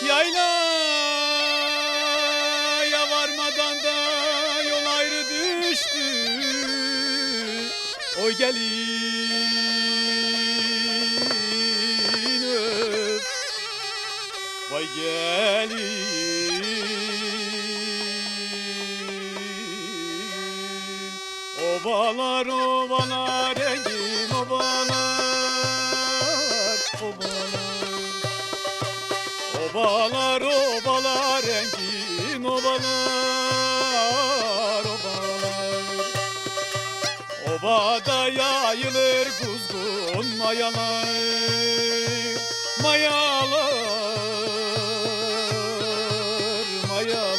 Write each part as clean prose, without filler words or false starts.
Yaylaya varmadan da yol ayrı düştü. Oy gelin öp, vay gelin. Obalar obalar engin obalar, obalar. Obalar obalar engin obalar, obalar. Obada yayılır kuzgun mayalar, mayalar, mayalar.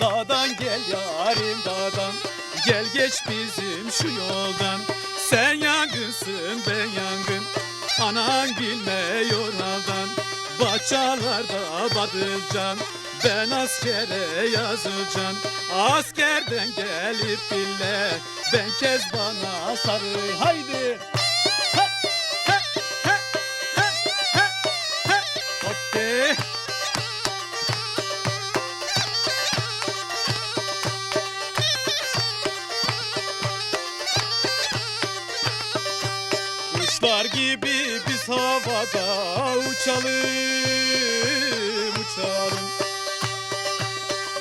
Dağdan gel yarim dağdan, gel geç bizim şu yoldan. Sen yangınsın ben yangın, anan bilmiyor haldan. Bahçalarda badılcan, ben askere yazılcan. Askerden gelip bile ben Kezban'a sarı. Haydi he, he, he, he, he, he. Hoppe. Kuşlar gibi biz havada uçalım, uçalım.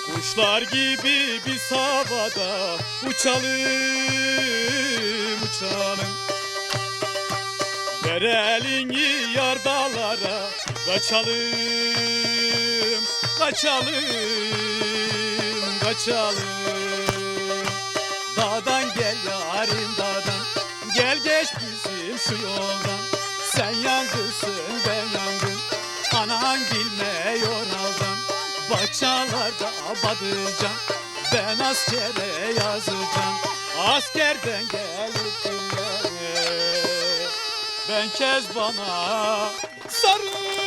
Kuşlar gibi biz havada uçalım, uçalım. Ver elini yar dağlara kaçalım, kaçalım, kaçalım. Dağdan gel yarim dağdan, gel geç bizim şu yoldan. Sen yangınsın ben yangın, anan bilmiyor haldan. Bahçalarda badılcan, ben askere yazılcan. Askerden gelip dinle, ben Kezban'a sarıl.